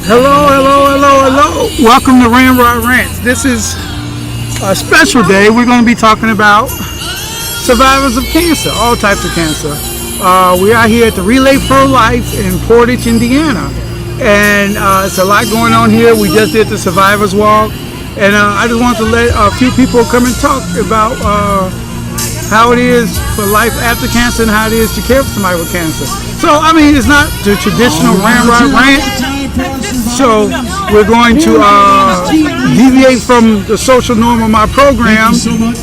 Hello, hello, hello, hello. Welcome to Ramrod Rants. This is a special day. We're going to be talking about survivors of cancer, all types of cancer. We are here at the Relay Pro Life in Portage, Indiana. And it's a lot going on here. We just did the Survivors Walk. And I just want to let a few people come and talk about how it is for life after cancer and how it is to care for somebody with cancer. So, I mean, it's not the traditional Ramrod Rant. So we're going to deviate from the social norm of my program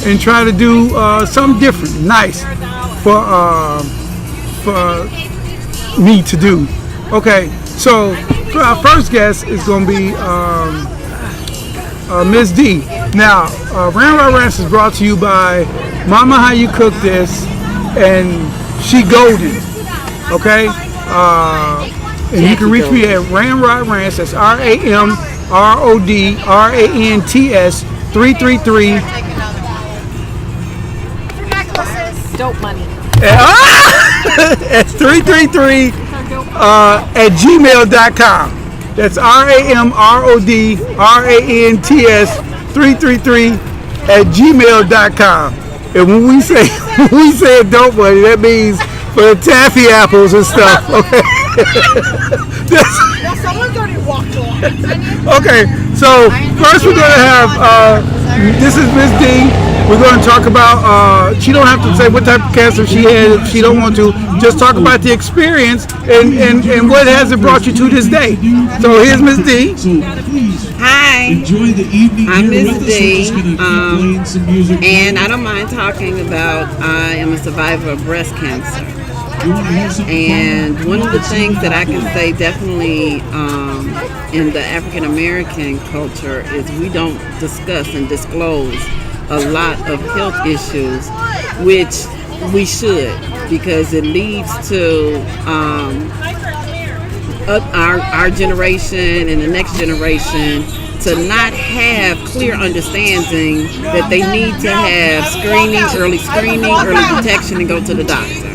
and try to do something different, nice for me to do. Okay, so for our first guest is going to be Ms. D. Now, Ramrod Rants is brought to you by Mama How You Cook This and She Golden. Okay? And you can reach me at Ramrod Rants, that's RAMRODRANTS 333. Dope money. At 333 at gmail.com. That's RAMRODRANTS 333 at gmail.com. And when we say dope money, that means for the taffy apples and stuff. Okay. Someone's already walked off. Okay, so first we're going to have, this is Miss D. We're going to talk about, she don't have to say what type of cancer she had if she don't want to. Just talk about the experience and what has it brought you to this day. So here's Miss D. Hi, I'm Miss D, and I don't mind talking about I am a survivor of breast cancer. And one of the things that I can say definitely in the African American culture is we don't discuss and disclose a lot of health issues, which we should, because it leads to our generation and the next generation to not have clear understanding that they need to have early detection, and go to the doctor.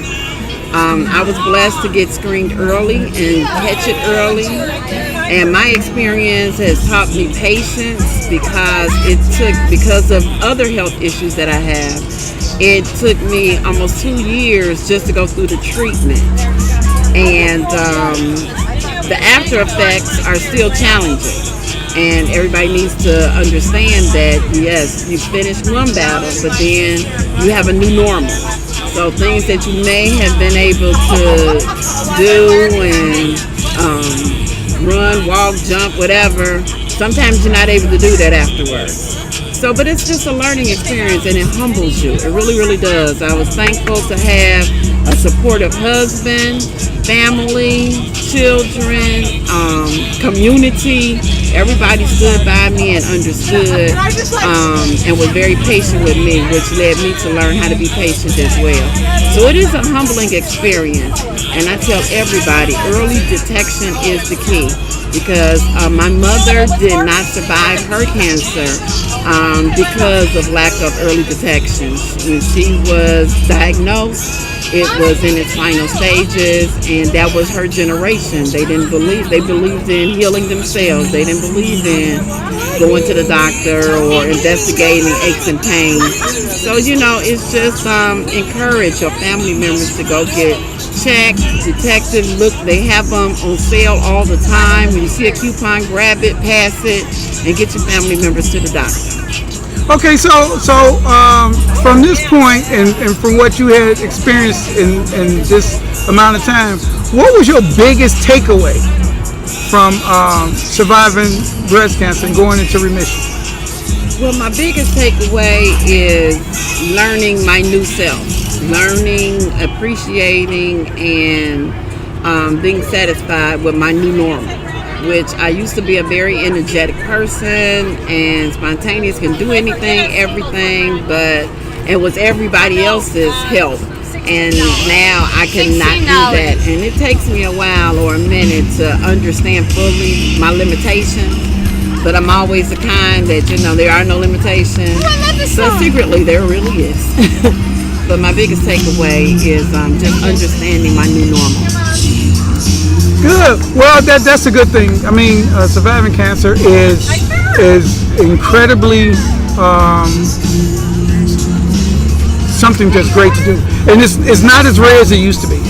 I was blessed to get screened early and catch it early, and my experience has taught me patience because of other health issues that I have. It took me almost 2 years just to go through the treatment, and the after effects are still challenging. And everybody needs to understand that, yes, you finished one battle, but then you have a new normal. So things that you may have been able to do and run, walk, jump, whatever, sometimes you're not able to do that afterwards. So, but it's just a learning experience, and it humbles you. It really, really does. I was thankful to have a supportive husband, family, children, community. Everybody stood by me and understood and was very patient with me, which led me to learn how to be patient as well. So it is a humbling experience, and I tell everybody early detection is the key, because my mother did not survive her cancer because of lack of early detection. When she was diagnosed, it was in its final stages, and that was her generation. They believed in healing themselves. They didn't believe in going to the doctor or investigating aches and pains. So, it's just encourage your family members to go get checked, detected. Look, they have them on sale all the time. When you see a coupon, grab it, pass it, and get your family members to the doctor. Okay, so from this point and from what you had experienced in this amount of time, what was your biggest takeaway from surviving breast cancer and going into remission? Well, my biggest takeaway is learning my new self, learning, appreciating, and being satisfied with my new normal, which I used to be a very energetic person and spontaneous, can do anything, everything, but it was everybody else's help. And now I cannot do that. And it takes me a while or a minute to understand fully my limitations. But I'm always the kind that, there are no limitations. But secretly, there really is. But my biggest takeaway is just understanding my new normal. Good. Well, that's a good thing. I mean, surviving cancer is incredibly something that's great to do, and it's not as rare as it used to be.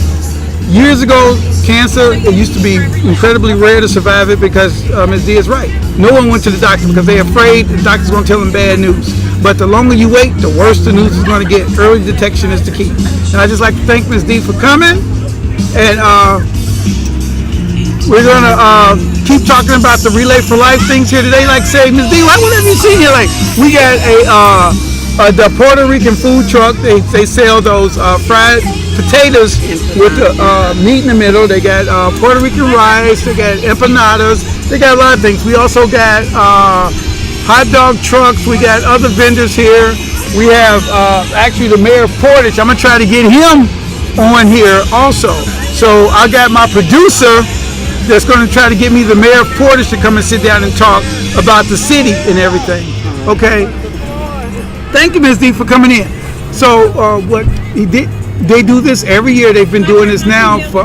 Years ago, cancer, it used to be incredibly rare to survive it because Ms. D is right. No one went to the doctor because they're afraid the doctor's going to tell them bad news. But the longer you wait, the worse the news is going to get. Early detection is the key. And I just like to thank Ms. D for coming. And we're going to keep talking about the Relay for Life things here today. Like say, Ms. D, what have you seen here? Like, we got the Puerto Rican food truck. They sell those fried potatoes with the meat in the middle. They got Puerto Rican rice. They got empanadas. They got a lot of things. We also got hot dog trucks. We got other vendors here. We have actually the mayor of Portage. I'm gonna try to get him on here also. So I got my producer that's gonna try to get me the mayor of Portage to come and sit down and talk about the city and everything. Okay. Thank you, Ms. D, for coming in. So what he did. They do this every year. They've been doing this now for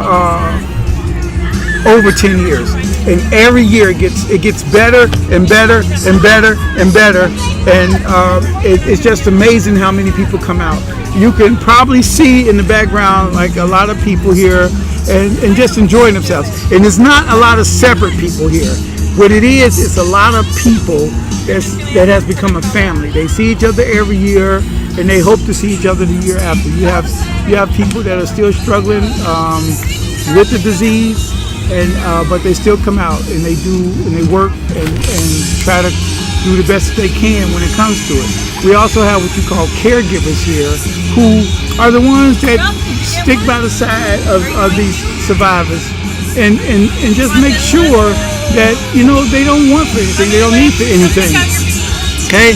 over 10 years, and every year it gets better and better and better and better, and it's just amazing how many people come out. You can probably see in the background like a lot of people here and just enjoying themselves. And it's not a lot of separate people here. What it is, it's a lot of people that has become a family. They see each other every year, and they hope to see each other the year after. You have people that are still struggling with the disease, and but they still come out and they work and try to do the best they can when it comes to it. We also have what you call caregivers here, who are the ones that stick by the side of these survivors and just make sure that they don't want for anything, they don't need for anything. Okay,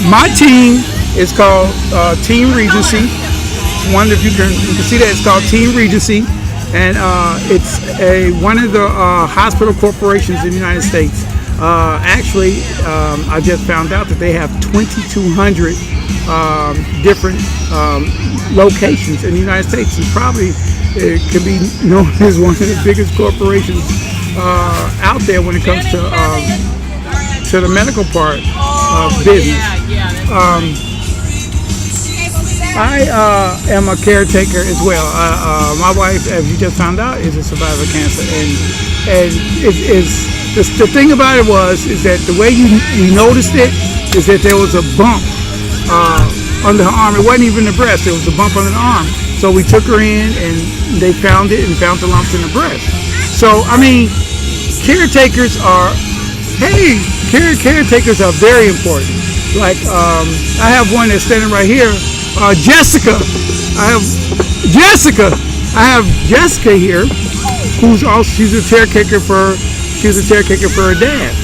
my team is called Team Regency. One, if you can see that, it's called Team Regency, and it's one of the hospital corporations in the United States. Actually, I just found out that they have 2,200 different locations in the United States. And probably it could be known as one of the biggest corporations out there when it comes to the medical part of business. I am a caretaker as well. My wife, as you just found out, is a survivor of cancer, and the thing about it is that the way you noticed it is that there was a bump under her arm. It wasn't even the breast; it was a bump under the arm. So we took her in, and they found it and found the lumps in the breast. So I mean, caretakers are very important. Like I have one that's standing right here. Jessica. I have Jessica here, she's a caretaker for her dad.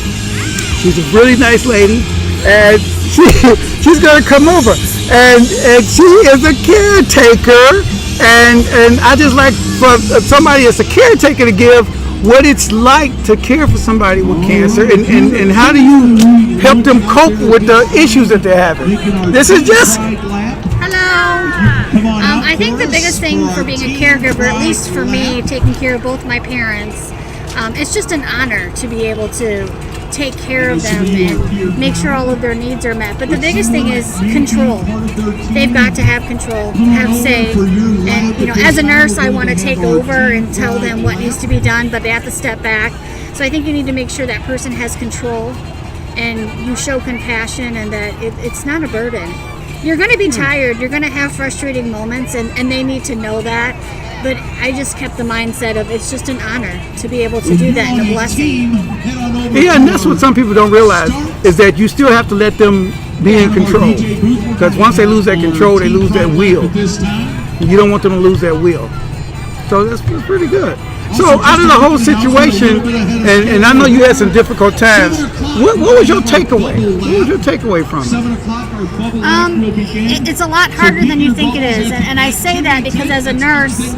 She's a really nice lady, and she's gonna come over, and she is a caretaker, and I just like for somebody that's a caretaker to give what it's like to care for somebody with cancer, and how do you help them cope with the issues that they're having. This is Jessica. I think the biggest thing for being a caregiver, at least for me, taking care of both my parents, it's just an honor to be able to take care of them and make sure all of their needs are met. But the biggest thing is control. They've got to have control, have say. And as a nurse, I want to take over and tell them what needs to be done, but they have to step back. So I think you need to make sure that person has control and you show compassion and that it's not a burden. You're going to be tired, you're going to have frustrating moments, and they need to know that. But I just kept the mindset of it's just an honor to be able to do that and a blessing. Yeah, and that's what some people don't realize, is that you still have to let them be in control. Because once they lose that control, they lose that will. You don't want them to lose that will. So that's pretty good. So out of the whole situation, and I know you had some difficult times, what was your takeaway? What was your takeaway from it? It's a lot harder than you think it is, and I say that because as a nurse,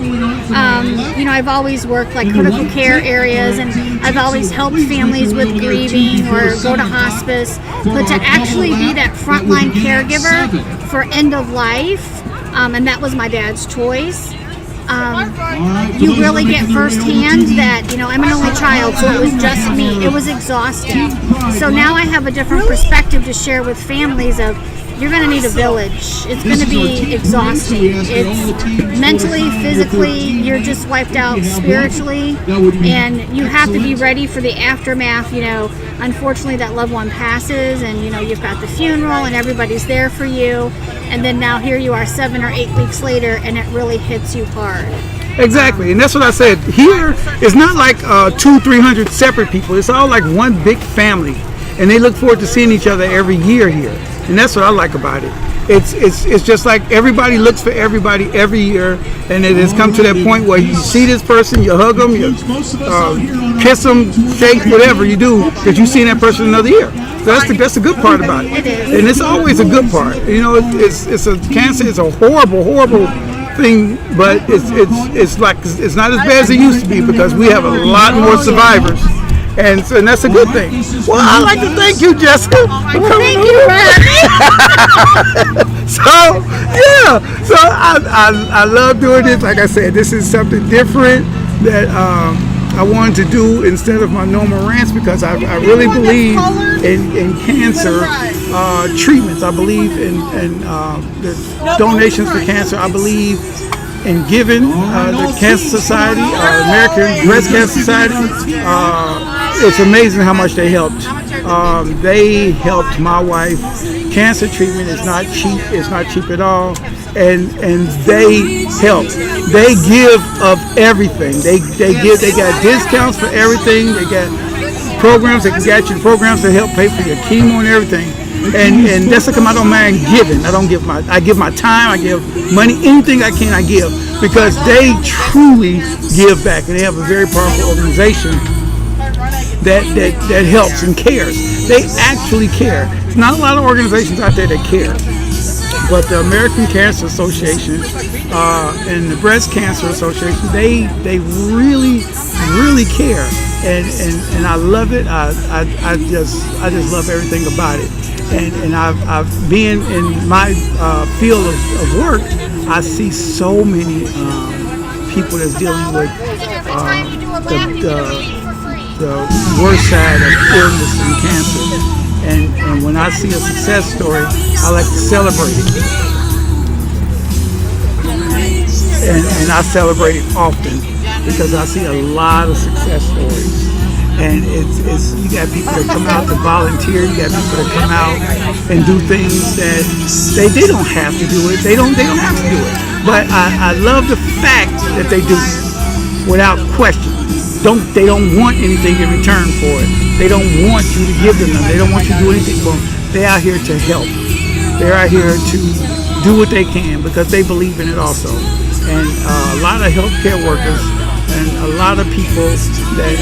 I've always worked like critical care areas, and I've always helped families with grieving or go to hospice. But to actually be that frontline caregiver for end of life, and that was my dad's choice. you really get firsthand that, I'm an only child, so it was just me. It was exhausting. So now I have a different perspective to share with families of, you're going to need a village. It's going to be exhausting. It's mentally, physically, you're just wiped out spiritually, and you have to be ready for the aftermath. Unfortunately, that loved one passes, and you've got the funeral, and everybody's there for you, and then now here you are 7 or 8 weeks later, and it really hits you hard. Exactly, and that's what I said. Here, it's not like 200-300 separate people. It's all like one big family, and they look forward to seeing each other every year here. And that's what I like about it. It's just like everybody looks for everybody every year, and it has come to that point where you see this person, you hug them, you kiss them, shake, whatever you do, because you've seen that person another year. So that's the good part about it. It is. And it's always a good part. It's a cancer. It's a horrible thing, but it's not as bad as it used to be because we have a lot more survivors. And that's a good thing. Well, I'd like to thank you, Jessica. Thank you, Brad. So I love doing this. Like I said, this is something different that I wanted to do instead of my normal rants because I really believe in cancer treatments. I believe in the donations for cancer. I believe in giving the Cancer Society, American Breast Cancer Society. It's amazing how much they helped. They helped my wife. Cancer treatment is not cheap. It's not cheap at all. And they help. They give of everything. They give. They got discounts for everything. They got programs that can get you programs that help pay for your chemo and everything. And that's like I don't mind giving. I give my time. I give money. Anything I can, I give because they truly give back, and they have a very powerful organization that helps and cares. They actually care. There's not a lot of organizations out there that care, but the American Cancer Association and the Breast Cancer Association, they really care, and I love it. I just love everything about it. And I've been in my field of work. I see so many people that's dealing with the worst side of illness and cancer. And when I see a success story, I like to celebrate it. And I celebrate it often because I see a lot of success stories. And it's you got people that come out to volunteer. You got people that come out and do things that they don't have to do it. They don't have to do it. But I love the fact that they do it without question. They don't want anything in return for it. They don't want you to give them. They don't want you to do anything for them. They're out here to help. They're out here to do what they can because they believe in it also. And a lot of healthcare workers and a lot of people that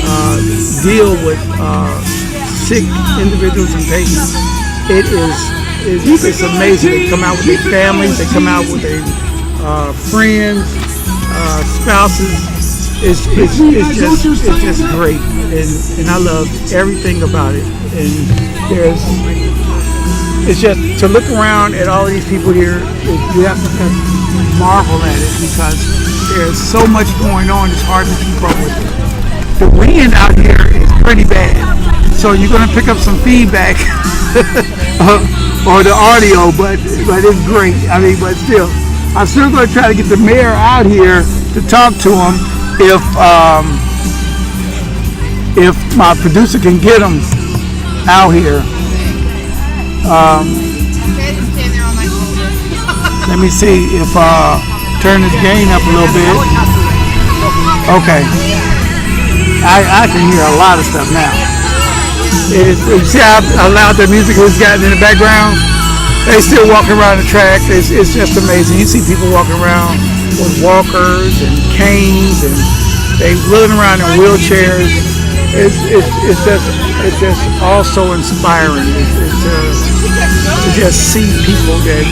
deal with sick individuals and patients, it's amazing. They come out with their families, they come out with their friends, spouses. It's just great, and I love everything about it. And it's just to look around at all of these people here, you have to just marvel at it because there's so much going on. It's hard to keep up with it. The wind out here is pretty bad, so you're gonna pick up some feedback or the audio, but it's great. I mean, but still, I'm still gonna try to get the mayor out here to talk to him. If my producer can get him out here. Let me see if turn this gain up a little bit. Okay. I can hear a lot of stuff now. You see how loud the music has gotten in the background? They still walking around the track. It's just amazing. You see people walking around with walkers and canes, and they running around in wheelchairs. It's just also inspiring. To just see people that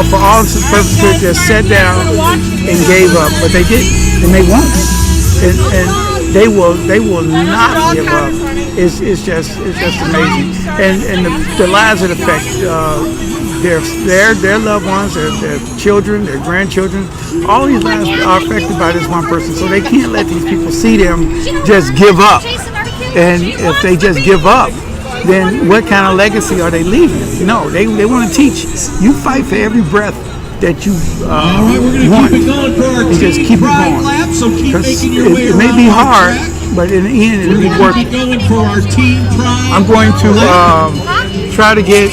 for all intents and purposes just sat down and gave up, but they didn't, and they won't, and they will not give up. It's just amazing, and the lives it affects. their loved ones, their children, their grandchildren, all these lives are affected by this one person. So they can't let these people see them just give up. And if they just give up, then what kind of legacy are they leaving? No, they want to teach. You fight for every breath that you want, and just keep it going. Because it may be hard, but in the end, it'll be worth it. I'm going to try to get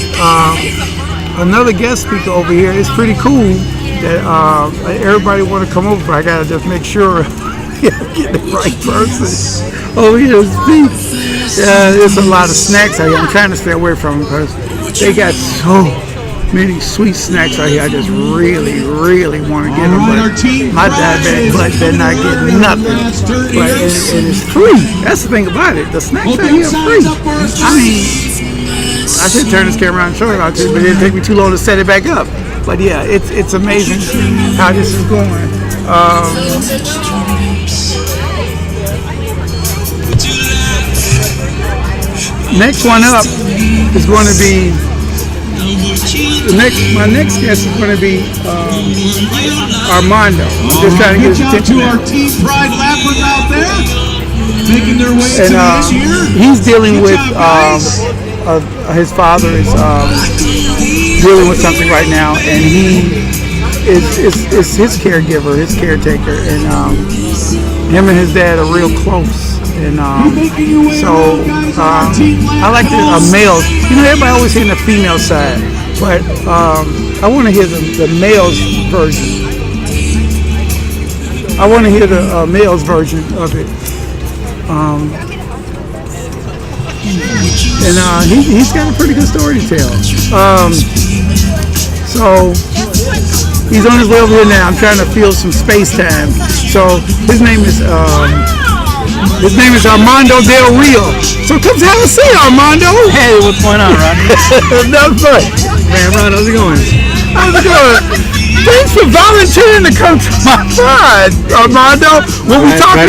another guest speaker over here. It's pretty cool that everybody want to come over. I gotta just make sure get the right person over here to speak. There's a lot of snacks out here. I'm trying to stay away from them because they got so many sweet snacks out here. I just really want to get them, but my diabetic butt better not get nothing. But it is free. That's the thing about it. The snacks out here are free. I mean, I should turn this camera around and show it out to you, but it didn't take me too long to set it back up. But yeah, it's amazing how this is going. Next one up is going to be my next guest is going to be Armando. Just trying to get his attention. Our Team Pride lappers out there, making their way to this year. He's dealing with his father is dealing with something right now, and he is his caregiver, his caretaker, and him and his dad are real close. And so I like the males. You know, everybody always hearing the female side, but I want to hear the male's version. I want to hear the male's version of it. And he's got a pretty good story to tell. So he's on his way over here now. I'm trying to fill some space time. So his name is Armando Del Rio. So come have a seat, Armando. Hey, what's going on, Rodney? Nothing much. Man, Ron, how's it going? How's it going? Thanks for volunteering to come to my side, Armando. What we talking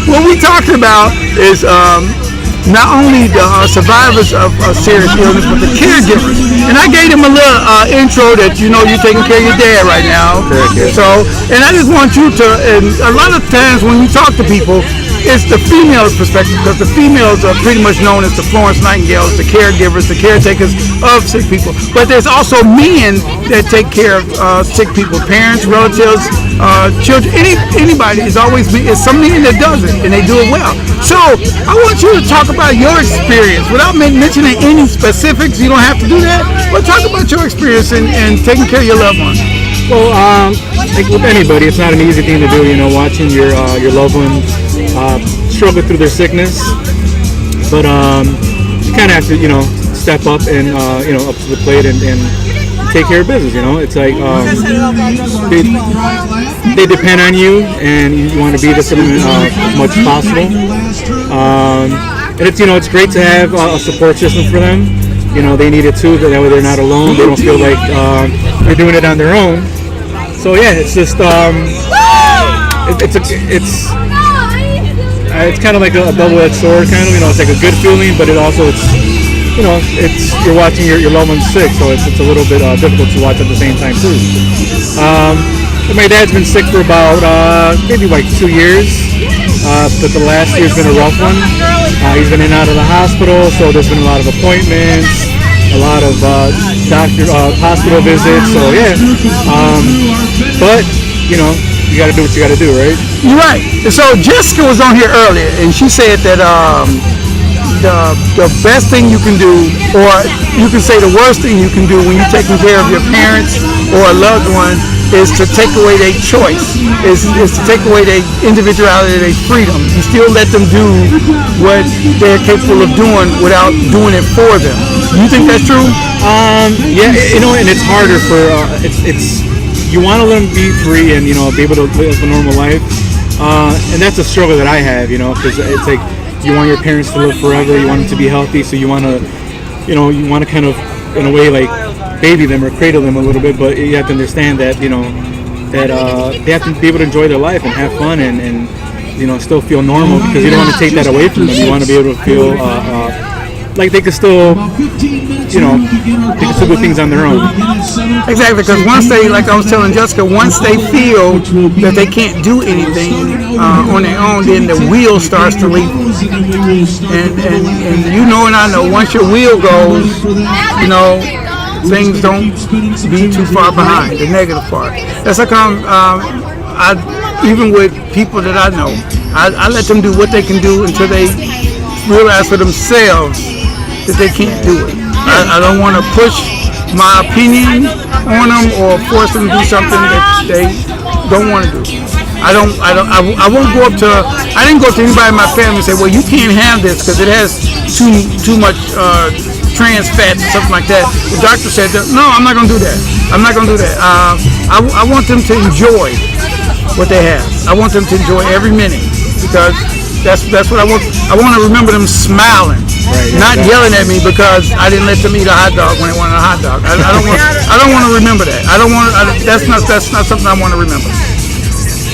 What we talking about is not only the survivors of serious illness, but the caregivers. And I gave him a little intro that you're taking care of your dad right now. So, and I just want you to, and a lot of times when you talk to people, it's the female's perspective, because the females are pretty much known as the Florence Nightingales, the caregivers, the caretakers of sick people. But there's also men that take care of sick people, parents, relatives, children, anybody. It's some men that does it, and they do it well. So I want you to talk about your experience without mentioning any specifics. You don't have to do that, but talk about your experience in taking care of your loved ones. Well, like with anybody, it's not an easy thing to do, watching your loved ones struggle through their sickness. But you kind of have to, step up and, up to the plate and take care of business, It's like they depend on you, and you want to be there for them as much as possible. And it's great to have a support system for them. They need it too, that way they're not alone. They don't feel like they're doing it on their own. So yeah, it's just it's kind of like a double-edged sword, kind of. It's like a good feeling, but you're watching your loved ones sick, so it's a little bit difficult to watch at the same time too. My dad's been sick for about maybe like 2 years, but the last year's been a rough one. He's been in and out of the hospital, so there's been a lot of appointments, a lot of hospital visits. So yeah, but you got to do what you got to do, right? You're right. So Jessica was on here earlier, and she said that the best thing you can do, or you can say the worst thing you can do when you're taking care of your parents or a loved one, is to take away their choice, is to take away their individuality, their freedom. You still let them do what they're capable of doing without doing it for them. Do you think that's true? Yeah, and it's harder for you want to let them be free and be able to live a normal life, and that's a struggle that I have, because it's like you want your parents to live forever, you want them to be healthy, so you want to kind of in a way like baby them or cradle them a little bit, but you have to understand that that they have to be able to enjoy their life and have fun and still feel normal, because you don't want to take that away from them. You want to be able to feel like they could still, you know, they can still do things on their own. Exactly, because once they, like I was telling Jessica, once they feel that they can't do anything on their own, then the wheel starts to leave. And you know and I know, once your wheel goes, you know, things don't be too far behind, the negative part. That's like even with people that I know, I let them do what they can do until they realize for themselves that they can't do it. I don't want to push my opinion on them or force them to do something that they don't want to do. I won't go up to, I didn't go up to anybody in my family and say, well, you can't have this because it has too much trans fat and something like that. The doctor said, no, I'm not going to do that. I'm not going to do that. I want them to enjoy what they have. I want them to enjoy every minute because that's what I want. I want to remember them smiling, not yelling at me because I didn't let them eat a hot dog when they wanted a hot dog. I don't want to remember that. That's not something I want to remember.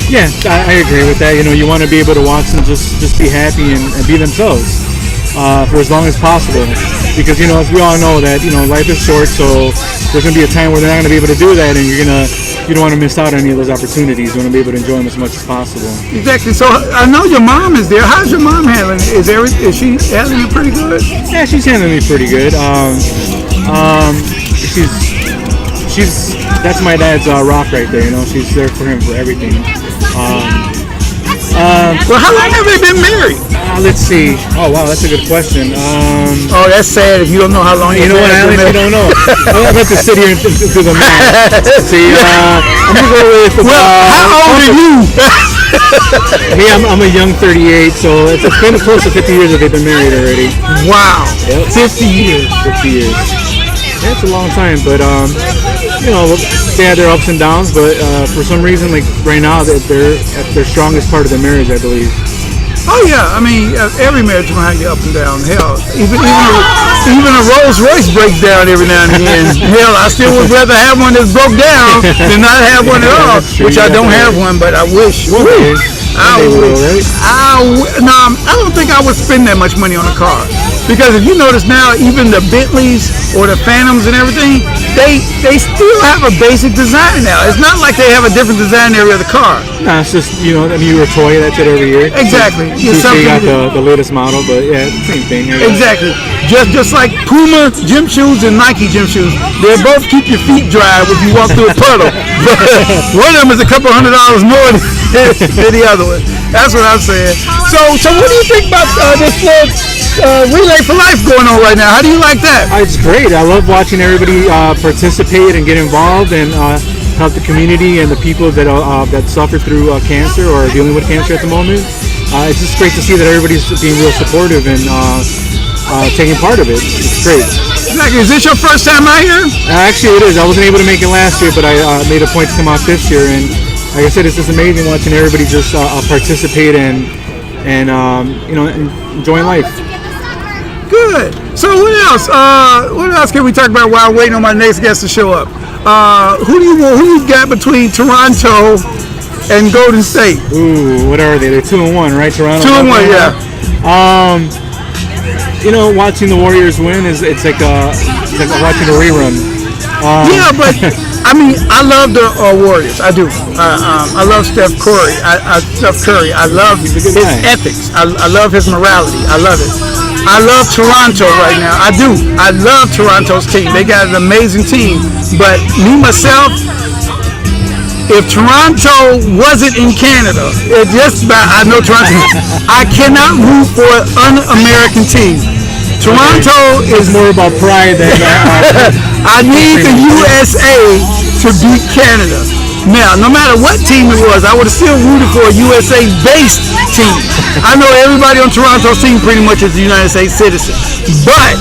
Yeah, I agree with that. You know, you want to be able to watch them just be happy and be themselves for as long as possible. Because, you know, as we all know that, you know, life is short, so there's going to be a time where they're not going to be able to do that, and you don't want to miss out on any of those opportunities. You want to be able to enjoy them as much as possible. Exactly. So I know your mom is there. How's your mom handling it? Is she handling it pretty good? Yeah, she's handling it pretty good. She's that's my dad's rock right there. You know, she's there for him for everything. Well, how long have they been married? Let's see. Oh wow, that's a good question. Oh, that's sad if you don't know how long. You know what, Alex? You don't know. I'm about to sit here and do the math. See, I'm gonna go with. Well, how old are you? Me, I'm a young 38, so it's been close to 50 years that they've been married already. Wow, yep. 50 years. 50 years. Yeah, it's a long time, but you know, they had their ups and downs, but for some reason, like right now, they're at their strongest part of their marriage, I believe. Oh yeah, I mean, every marriage is gonna have you up and down. Hell, even a Rolls Royce breaks down every now and again. Hell, I still would rather have one that's broke down than not have one at all. Which I don't have one, but I wish. I don't think I would spend that much money on a car. Because if you notice now, even the Bentleys or the Phantoms and everything, they still have a basic design now. It's not like they have a different design every other car. No, it's just, you know, I mean, you were a toy, that's it every year. Exactly. So you got the latest model, but yeah, same thing. Exactly. Just like Puma gym shoes and Nike gym shoes, they both keep your feet dry when you walk through a puddle. But one of them is a couple $100 more than the other one. That's what I'm saying. So what do you think about this Relay for Life going on right now? How do you like that? It's great. I love watching everybody participate and get involved and help the community and the people that suffer through cancer or are dealing with cancer at the moment. It's just great to see that everybody's being real supportive and taking part of it. It's great. Exactly. Is this your first time out here? Actually, it is. I wasn't able to make it last year, but I made a point to come out this year. And like I said, it's just amazing watching everybody just participate and you know, enjoying life. Good. So what else? What else can we talk about while waiting on my next guest to show up? Who you got between Toronto and Golden State? Ooh, what are they? They're 2-1, right? Toronto. 2-1, yeah. You know, watching the Warriors win it's like watching a rerun. Yeah, but I mean, I love the Warriors. I do. I love Steph Curry. I love his ethics. I love his morality. I love it. I love Toronto right now. I do. I love Toronto's team. They got an amazing team. But me, myself, if Toronto wasn't in Canada, I know Toronto, I cannot root for an un-American team. Toronto is more about pride than I need the USA to beat Canada. Now, no matter what team it was, I would have still rooted for a USA-based team. I know everybody on Toronto's team pretty much is a United States citizen. But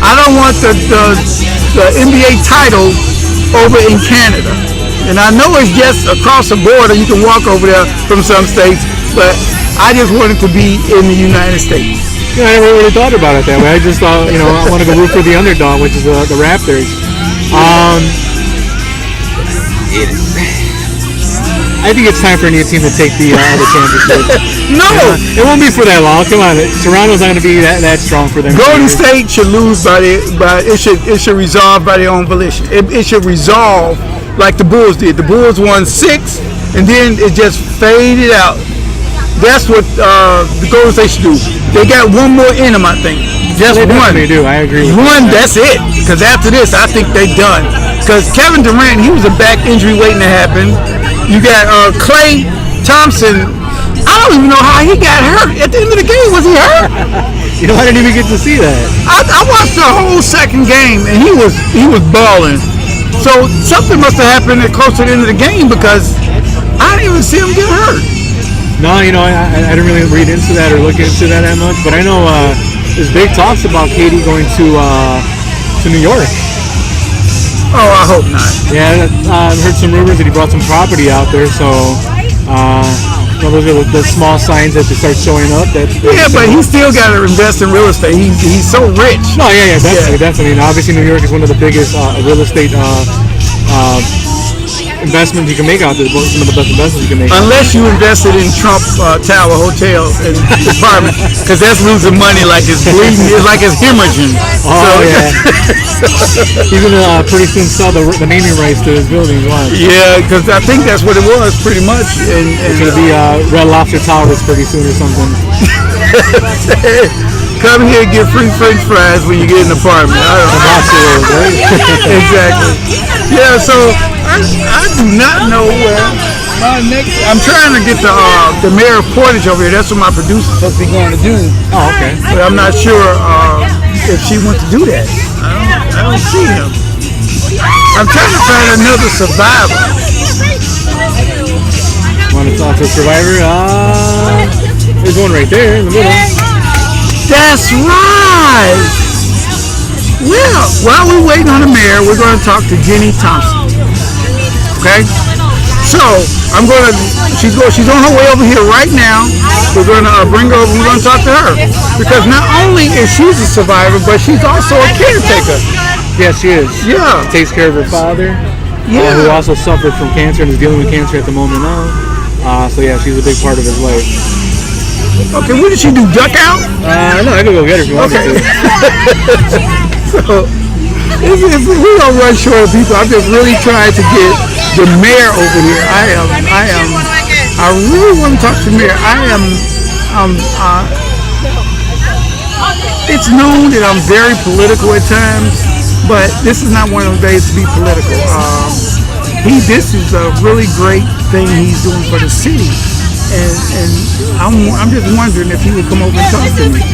I don't want the NBA title over in Canada. And I know it's just across the border. You can walk over there from some states. But I just want it to be in the United States. Yeah, I never really thought about it that way. I just thought, you know, I wanted to root for the underdog, which is the Raptors. I think it's time for a new team to take the championship. No. It won't be for that long. Come on, Toronto's not going to be that strong for them. Golden State should lose by it should resolve by their own volition. It should resolve like the Bulls did. The Bulls won 6, and then it just faded out. That's what the Golden State should do. They got one more in them, I think. Just one. They do. I agree. One. That's it. Because after this, I think they're done. Because Kevin Durant, he was a back injury waiting to happen. You got Klay Thompson. I don't even know how he got hurt. At the end of the game, was he hurt? You know, I didn't even get to see that. I watched the whole second game, and he was balling. So something must have happened close to the end of the game because I didn't even see him get hurt. No, you know, I didn't really read into that or look into that much. But I know there's big talks about KD going to New York. Oh, I hope not. Yeah, I've heard some rumors that he brought some property out there, so those are the small signs that they start showing up. Yeah, but he still got to invest in real estate. He's so rich. No, yeah, definitely. And obviously, New York is one of the biggest real estate investments you can make out there. Some of the best investments you can make. Unless you invested in Trump Tower Hotel and apartment, because that's losing money like it's bleeding. It's like it's hemorrhaging. Oh, yeah. He's going to pretty soon sell the naming rights to his building. Yeah, because I think that's what it was pretty much. And it's going to be Red Lobster Towers pretty soon or something. Come here and get free French fries when you get an apartment. Exactly. Yeah, so I do not know where my next. I'm trying to get the mayor of Portage over here. That's what my producer's supposed to be going to do. Oh, okay. But I'm not sure if she wants to do that. I don't see him. I'm trying to find another survivor. Want to talk to a survivor? There's one right there in the middle. That's right. Well, while we're waiting on the mayor, we're going to talk to Jenny Thompson. Okay? So, she's on her way over here right now. We're going to bring her over and we're going to talk to her. Because not only is she a survivor, but she's also a caretaker. Yes, she is. Yeah. She takes care of her father, Yeah. who also suffered from cancer and is dealing with cancer at the moment now. So yeah, she's a big part of his life. Okay, what did she do? Duck out? No, I can go get her if you want me to. So, we're gonna run short of people. I'm just really trying to get the mayor over here. I really want to talk to the mayor. It's known that I'm very political at times, but this is not one of those days to be political. This is a really great thing he's doing for the city. And I'm just wondering if he would come over and talk to me.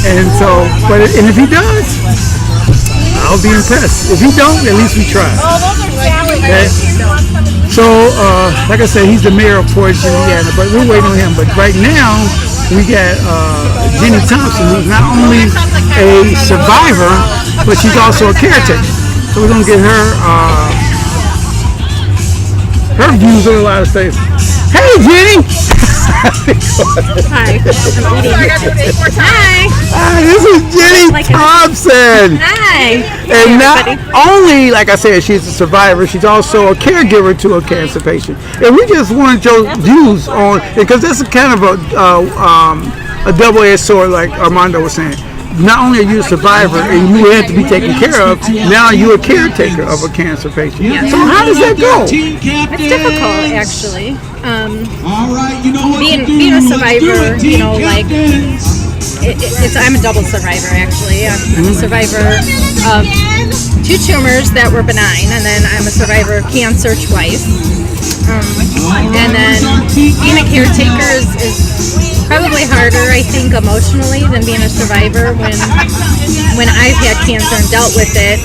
And so, and if he does, I'll be impressed. If he don't, at least we try. Okay? So, like I said, he's the mayor of Portage, Indiana, but we're waiting on him. But right now, we got Jenny Thompson, who's not only a survivor, but she's also a caretaker. So we're gonna get her views on a lot of things. Hey, Jenny! Hi. Hi, this is Jenny Thompson. Hi. And not only, like I said, she's a survivor, she's also a caregiver to a cancer patient. And we just wanted your views on, because that's kind of a double-edged sword, like Armando was saying. Not only are you a survivor and you have to be taken care of, now you're a caretaker of a cancer patient. Yeah. So how does that go? It's difficult, actually. All right, you know what Being a survivor, you know, like I'm a double survivor, actually. I'm a survivor of 2 tumors that were benign, and then I'm a survivor of cancer twice. And then being a caretaker is probably harder, I think, emotionally than being a survivor. When I've had cancer and dealt with it,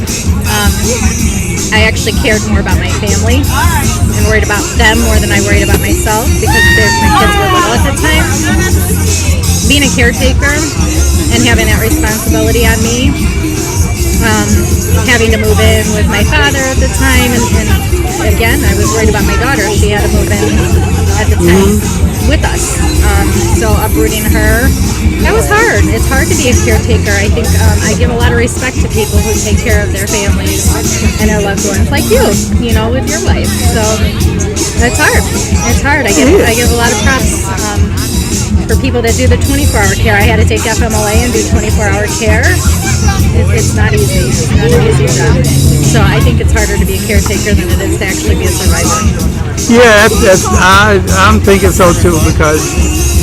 I actually cared more about my family and worried about them more than I worried about myself because my kids were little at the time. Being a caretaker and having that responsibility on me, having to move in with my father at the time, and again, I was worried about my daughter. She had to move in at the time with us. So uprooting her, that was hard. It's hard to be a caretaker. I think I give a lot of respect to people who take care of their families and their loved ones, like you know, with your wife. So It's hard. It's hard. I give a lot of props for people that do the 24-hour care. I had to take FMLA and do 24-hour care. It's not easy. It's not an easy job. So I think it's harder to be a caretaker than it is to actually be a survivor. Yeah, I'm thinking so too, because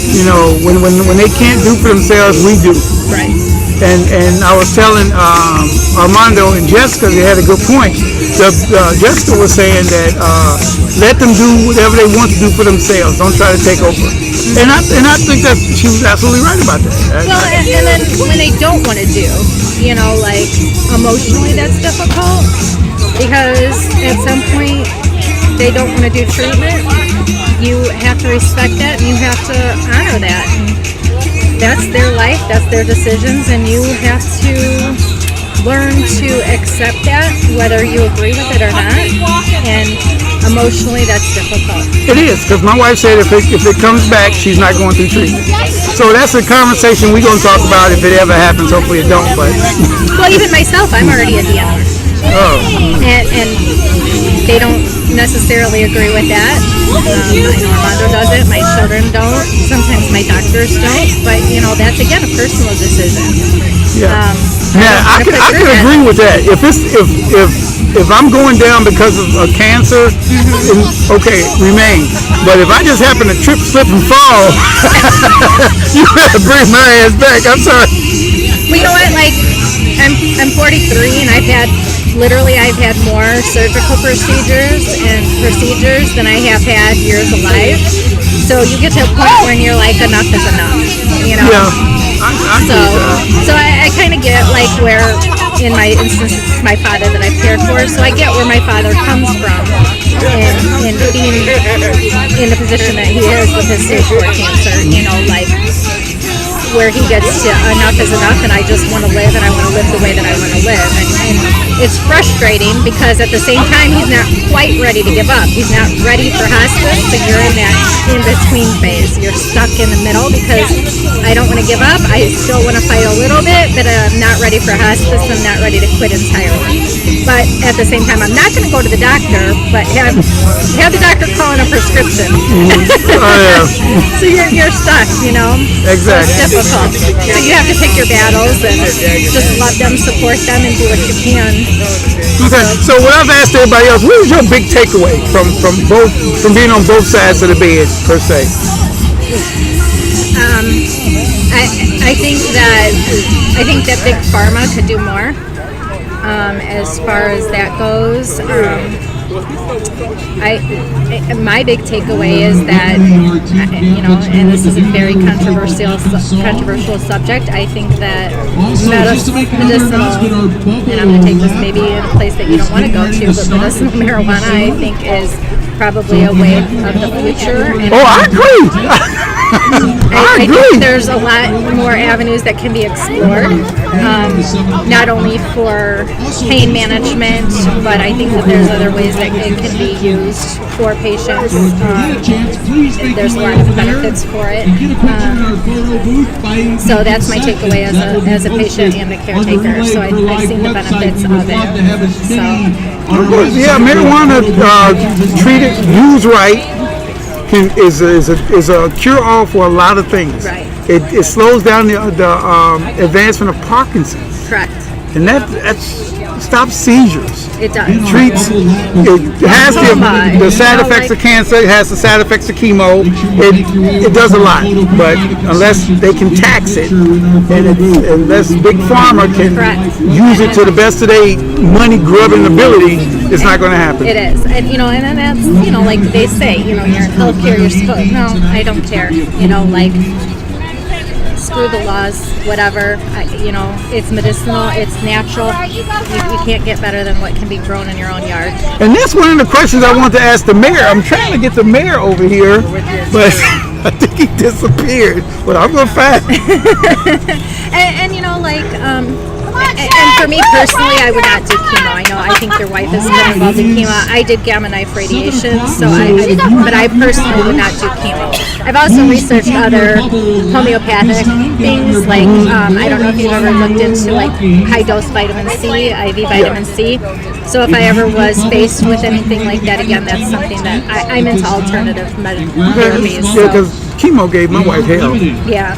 you know when they can't do for themselves, we do. Right. And I was telling Armando and Jessica, they had a good point. Jessica was saying that let them do whatever they want to do for themselves. Don't try to take over. And I think that she was absolutely right about that. Well, and then when they don't want to do, you know, like emotionally, that's difficult because at some point they don't want to do treatment. You have to respect that, and you have to honor that. That's their life, that's their decisions, and you have to learn to accept that, whether you agree with it or not. And emotionally, that's difficult. It is, because my wife said if it comes back, she's not going through treatment. So that's a conversation we're going to talk about if it ever happens. Hopefully it don't, but... Well, even myself, I'm already a DNR. Oh. And they don't necessarily agree with that. I know Armando doesn't, my children don't, sometimes my doctors don't, but you know, that's again a personal decision. Yeah. I can agree with that. If I'm going down because of cancer, then, okay, remain. But if I just happen to trip, slip, and fall, you better bring my ass back. I'm sorry. Well, you know what? Like, I'm 43, and I've had more surgical procedures than I have had years alive. So you get to a point when you're like, enough is enough, you know? Yeah. So I kind of get like where, in my instance, it's my father that I've cared for. So I get where my father comes from in being in the position that he is with his stage 4 cancer. You know, like where he gets to enough is enough, and I just want to live, and I want to live the way that I want to live. And it's frustrating because at the same time, he's not quite ready to give up. He's not ready for hospice, so you're in that in-between phase. You're stuck in the middle because I don't want to give up. I still want to fight a little bit, but I'm not ready for hospice. I'm not ready to quit entirely. But at the same time, I'm not going to go to the doctor, but have the doctor call in a prescription. So you're stuck, you know? Exactly. So it's difficult. So you have to pick your battles and just love them, support them, and do what you can. Okay, so what I've asked everybody else, what was your big takeaway from being on both sides of the bed, per se? I think that big pharma could do more as far as that goes. My big takeaway is that, you know, and this is a very controversial subject. I think that medicinal, and I'm going to take this maybe in a place that you don't want to go to, but medicinal marijuana, I think, is probably a way of the future. And I agree. I think there's a lot more avenues that can be explored, not only for pain management, but I think that there's other ways that it can be used for patients. There's a lot of benefits for it. So that's my takeaway as a patient and a caretaker. So I've seen the benefits of it. So. Yeah, marijuana treated, used right, is a cure-all for a lot of things. Right. It slows down the advancement of Parkinson's. Correct. And that stops seizures. It does. It has the side effects of cancer. It has the side effects of chemo. It does a lot, but unless they can tax it, and unless Big Pharma can use it to the best of their money grubbing ability, it's not going to happen. It is, and you know, and then that's, you know, like they say, you know, you're in healthcare, you're supposed. No, I don't care. You know, like. Screw the laws, whatever. You know, it's medicinal, it's natural. You can't get better than what can be grown in your own yard. And that's one of the questions I want to ask the mayor. I'm trying to get the mayor over here, but I think he disappeared. But I'm going to find him. and you know, like, and for me personally, I would not do chemo. I think their wife is been involved in chemo. I did gamma knife radiation, but I personally would not do chemo. I've also researched other homeopathic things, like I don't know if you've ever looked into like high dose vitamin C, IV vitamin C. So if I ever was faced with anything like that again, that's something that I'm into alternative therapies. Yeah, because chemo gave my wife hell. Yeah.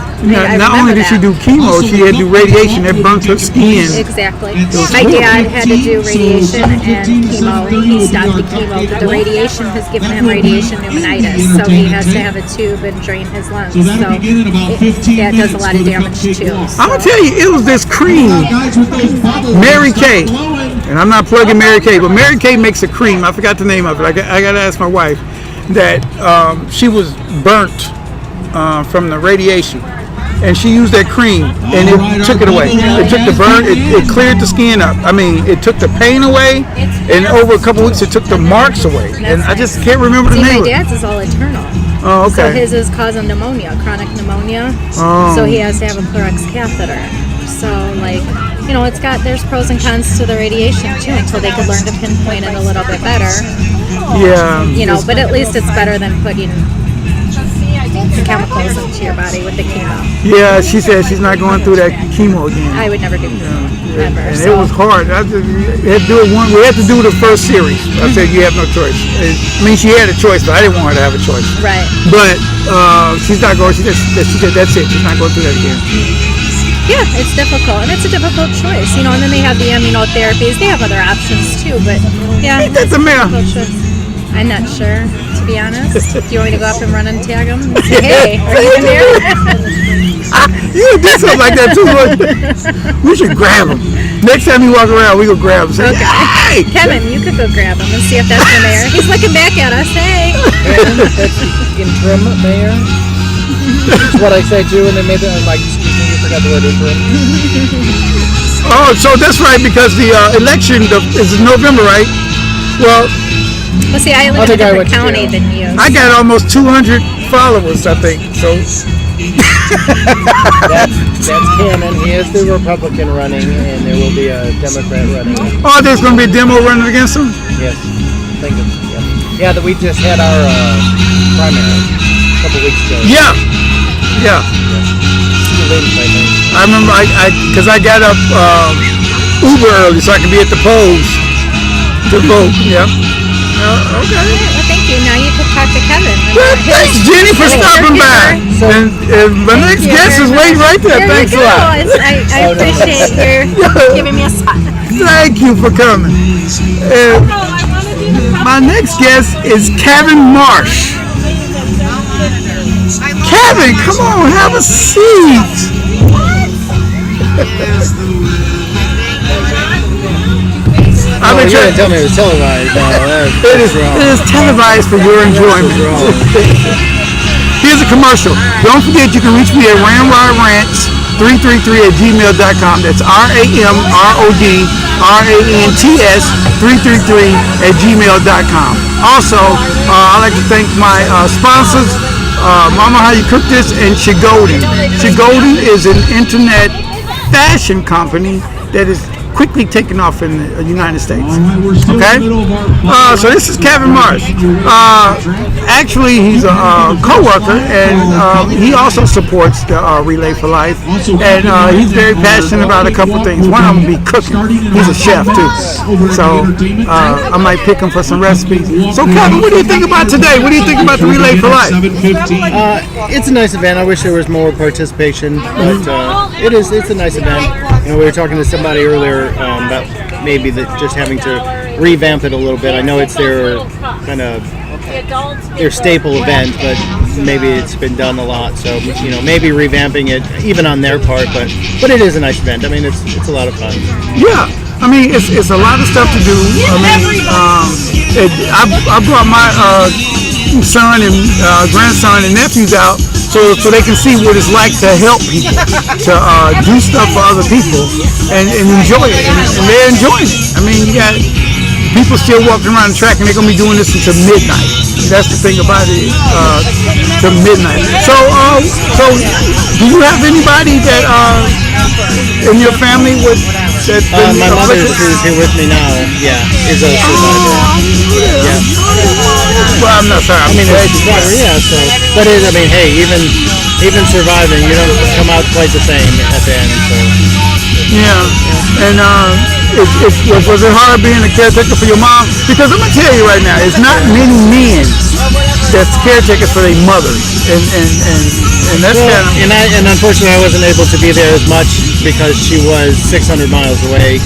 Not only did she do chemo, she had to do radiation that burnt her skin. Exactly. My dad had to do radiation and chemo. He stopped the chemo, but the radiation has given him radiation pneumonitis, so he has to have a tube and drain his lungs. So that does a lot of damage too. So. I'm gonna tell you, it was this cream, Mary Kay, and I'm not plugging Mary Kay, but Mary Kay makes a cream. I forgot the name of it. I got to ask my wife. That she was burnt from the radiation, and she used that cream, and it took it away. It took the burn, it cleared the skin up. I mean, it took the pain away, and over a couple weeks, it took the marks away. And I just can't remember the name. My dad's is all internal. Oh, okay. So his is causing pneumonia, chronic pneumonia. Oh. So he has to have a Clorox catheter. So there's pros and cons to the radiation too, until they could learn to pinpoint it a little bit better. Yeah. But at least it's better than putting chemicals into your body with the chemo. Yeah, she said she's not going through that chemo again. I would never do chemo. Ever. And it was hard. We had to do the first series. I said you have no choice. I mean, she had a choice, but I didn't want her to have a choice. Right. But she's not going. She said that's it. She's not going through that again. Yeah, it's difficult, and it's a difficult choice, and then they have the immunotherapies. They have other options too, but yeah, Ain't that the mayor? I'm not sure, to be honest. Do you want me to go up and run and tag them? And say, hey, are you in there? You did something like that too. We should grab him. Next time you walk around, we go grab him. Say, Okay. hey! Kevin, you could go grab him and see if that's the mayor. He's looking back at us. Hey. Interim mayor. That's what I said too, and they made it. I'm like, excuse me, you forgot the word interim. Oh, so that's right, because the election is in November, right? Well, See, I live in a different county than you. I got almost 200 followers, I think. So That's canon. He is the Republican running, and there will be a Democrat running. there's going to be a demo running against him? Yes, thank you. Yeah, that we just had our primary a couple weeks ago. Yeah. I remember because I got up Uber early so I could be at the polls to vote. Yeah. Okay. Well, thank you. Now you can talk to Kevin. Well, thanks, Jenny, for stopping by. And my next guest is waiting right there. Thanks a lot. I appreciate your giving me a spot. Thank you for coming. My next guest is Kevin Marsh. Kevin, come on, have a seat. You're going to tell me it was televised. It is televised for your enjoyment. Here's a commercial. Don't forget you can reach me at ramrodrants333@gmail.com. That's RAMRODRANTS333@gmail.com. Also, I'd like to thank my sponsors, Mama How You Cook This, and Chigoden. Chigoden is an internet fashion company that is quickly taken off in the United States. Okay? So this is Kevin Marsh. Actually, he's a co-worker, and he also supports the Relay for Life. And he's very passionate about a couple things. One of them be cooking. He's a chef, too. So I might pick him for some recipes. So, Kevin, what do you think about today? What do you think about the Relay for Life? It's a nice event. I wish there was more participation, but it's a nice event. We were talking to somebody earlier about maybe just having to revamp it a little bit. I know it's their kind of their staple event, but maybe it's been done a lot. So maybe revamping it even on their part, but it is a nice event. I mean, it's a lot of fun. Yeah. I mean, it's a lot of stuff to do. I mean, I brought my son and grandson and nephews out so they can see what it's like to help people, to do stuff for other people and enjoy it. And they're enjoying it. I mean, you got people still walking around the track, and they're going to be doing this until midnight. That's the thing about it, till midnight. So do you have anybody that in your family would... my mother, who's here with me now, is a survivor. Yeah. Well, I'm not sorry. I mean, it's a survivor, but hey, even surviving, you don't come out quite the same at the end. So Yeah, and was it hard being a caretaker for your mom? Because I'm gonna tell you right now, it's not many men that's caretakers for their mothers, and that's Well, kind of. and unfortunately, I wasn't able to be there as much because she was 600 miles away.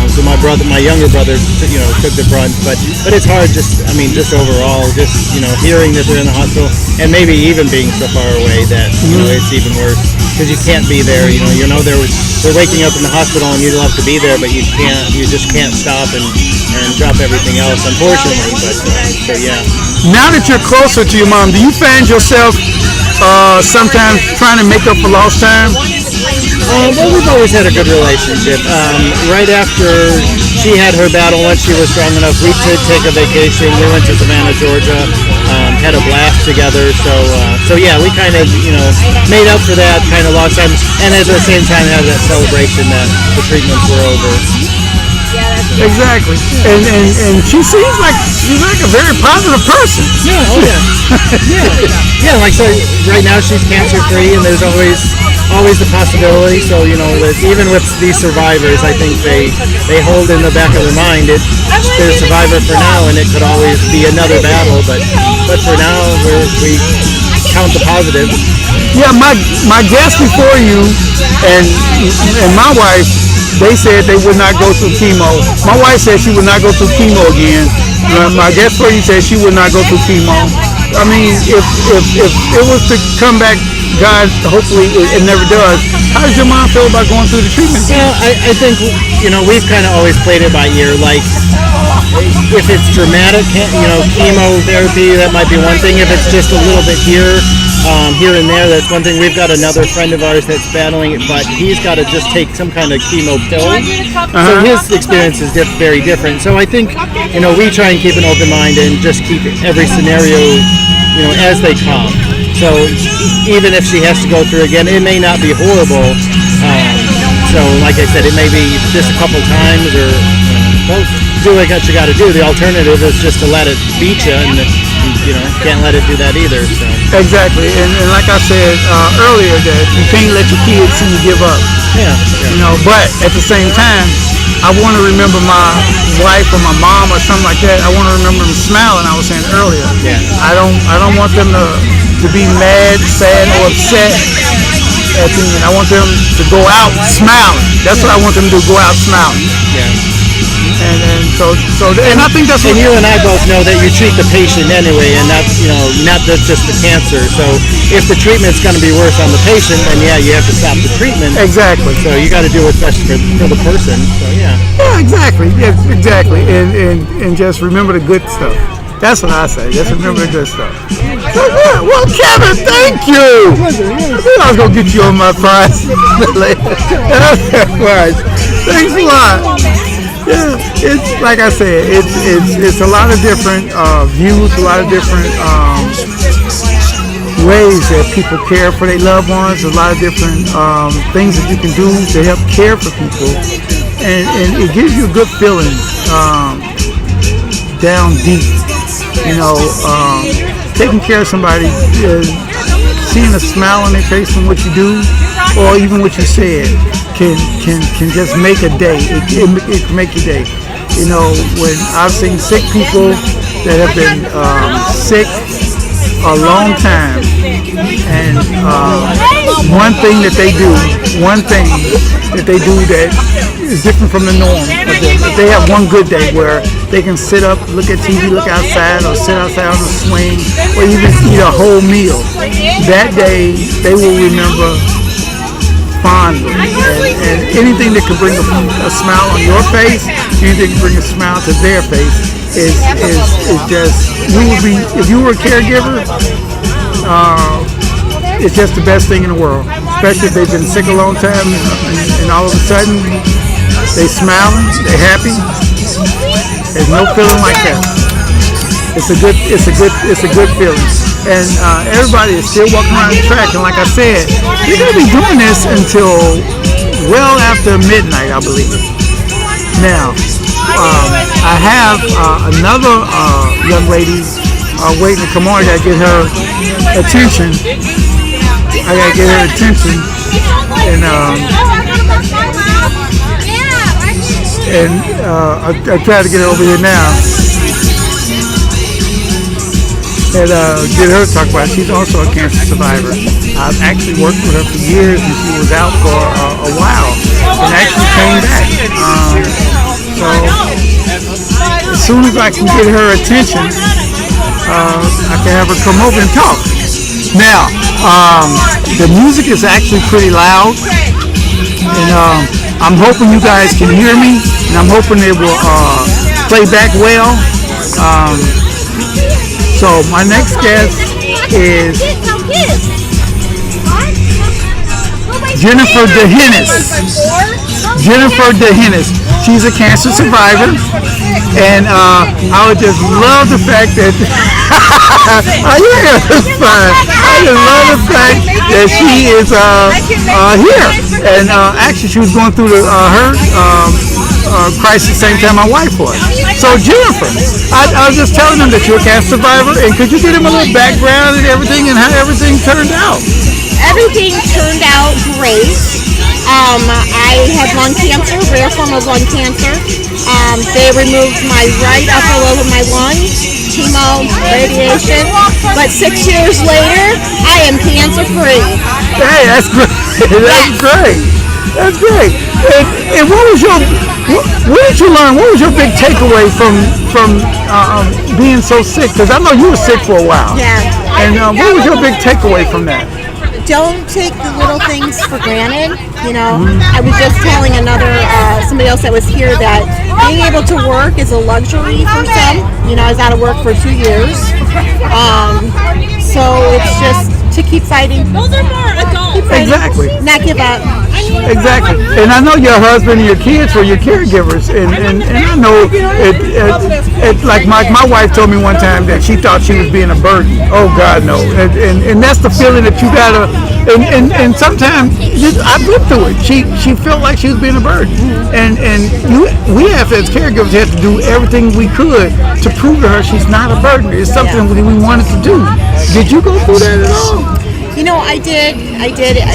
So my younger brother, took the brunt. But it's hard. Just overall, hearing that they're in the hospital, and maybe even being so far away that it's even worse because you can't be there. They're waking up in the hospital and you'd love to be there, but you can't. You just can't stop and drop everything else, unfortunately. But so yeah. Now that you're closer to your mom, do you find yourself sometimes trying to make up for lost time? Well, we've always had a good relationship. Right after she had her battle, once she was strong enough, we did take a vacation. We went to Savannah, Georgia, had a blast together. So yeah, we kind of, made up for that kind of lost time, and at the same time had that celebration that the treatments were over. Exactly, and she seems like she's like a very positive person. Yeah, oh yeah, yeah. Like so, right now she's cancer free, and there's always the possibility. So that even with these survivors, I think they hold in the back of their mind they're a survivor for now, and it could always be another battle. But for now, we count the positive. Yeah, my guest before you and my wife, they said they would not go through chemo. My wife said she would not go through chemo again. My guest for you said she would not go through chemo. I mean, if it was to come back, God, hopefully it never does. How does your mom feel about going through the treatment? Well, I think we've kind of always played it by ear. Like if it's dramatic, chemotherapy, that might be one thing. If it's just a little bit here and there, that's one thing. We've got another friend of ours that's battling it, but he's got to just take some kind of chemo pill. So his experience is very different. So I think, we try and keep an open mind and just keep every scenario, as they come. So even if she has to go through again, it may not be horrible. So like I said, it may be just a couple times or, do what you got to do. The alternative is just to let it beat you, and can't let it do that either. So. Exactly, and like I said earlier, that you can't let your kids see you give up. Yeah. But at the same time, I want to remember my wife or my mom or something like that. I want to remember them smiling. I was saying earlier. Yeah. I don't want them to be mad, sad, or upset at the end. I want them to go out smiling. That's what I want them to do. Go out smiling. Yeah. And I think that's what. And you and I both know that you treat the patient anyway, and that's not just the cancer. So if the treatment's going to be worse on the patient, then yeah, you have to stop the treatment. Exactly. So you got to do what's best for the person. So yeah. Yeah, exactly. Yes, exactly. And just remember the good stuff. That's what I say. Just remember the good stuff. So, yeah. Well, Kevin, thank you. I knew I was gonna get you on my prize. Thanks a lot. Yeah, it's like I said, it's a lot of different views, a lot of different ways that people care for their loved ones, a lot of different things that you can do to help care for people, and it gives you a good feeling down deep. Taking care of somebody, seeing a smile on their face from what you do, or even what you said, can just make a day. It can make your day. When I've seen sick people that have been sick a long time, and one thing that they do that is different from the norm. If they have one good day where they can sit up, look at TV, look outside, or sit outside on a swing, or even eat a whole meal, that day they will remember fondly. And anything that can bring a smile on your face, anything that can bring a smile to their face is just, if you were a caregiver, it's just the best thing in the world. Especially if they've been sick a long time and all of a sudden they smiling, they're happy. There's no feeling like that. It's a good feeling. And everybody is still walking around the track, and like I said, you're gonna be doing this until well after midnight, I believe. Now, I have another young lady waiting to come on. I gotta get her attention. And I try to get her over here now. And get her to talk about it. She's also a cancer survivor. I've actually worked with her for years, and she was out for a while, and actually came back. So as soon as I can get her attention, I can have her come over and talk. Now, the music is actually pretty loud, and I'm hoping you guys can hear me, and I'm hoping it will play back well. So my next guest is Jennifer DeHennis. Jennifer DeHennis. She's a cancer survivor, and I would just love the fact that I just love the fact that she is here. And actually, she was going through her crisis the same time my wife was. So Jennifer, I was just telling them that you're a cancer survivor, and could you give them a little background and everything, and how everything turned out? Everything turned out great. I had lung cancer, rare form of lung cancer. They removed my right upper lobe of my lung, chemo, radiation. But 6 years later, I am cancer free. Hey, that's great. That's great. That's great. And what did you learn? What was your big takeaway from being so sick? Because I know you were sick for a while. Yeah. And what was your big takeaway from that? Don't take the little things for granted. You know, I was just telling somebody else that was here that being able to work is a luxury for some. You know, I was out of work for 2 years. So it's just to keep fighting. Those are more adults. Exactly. Not give up. Exactly. And I know your husband and your kids were your caregivers, and I know it like my wife told me one time that she thought she was being a burden. Oh God, no. And that's the feeling that you gotta. And sometimes I've been through it. She felt like she was being a burden, and we have as caregivers have to do everything we could to prove to her she's not a burden. It's something we wanted to do. Did you go through that at all? You know, I did,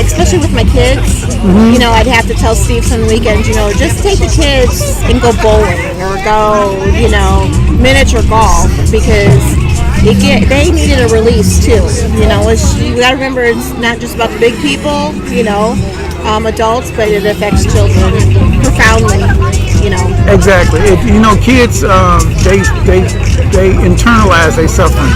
especially with my kids. You know, I'd have to tell Steve some weekends, you know, just take the kids and go bowling or go, you know, miniature golf, because they needed a release too. You know, you got to remember it's not just about the big people, you know, adults, but it affects children profoundly, you know. Exactly. You know, kids, they internalize their suffering.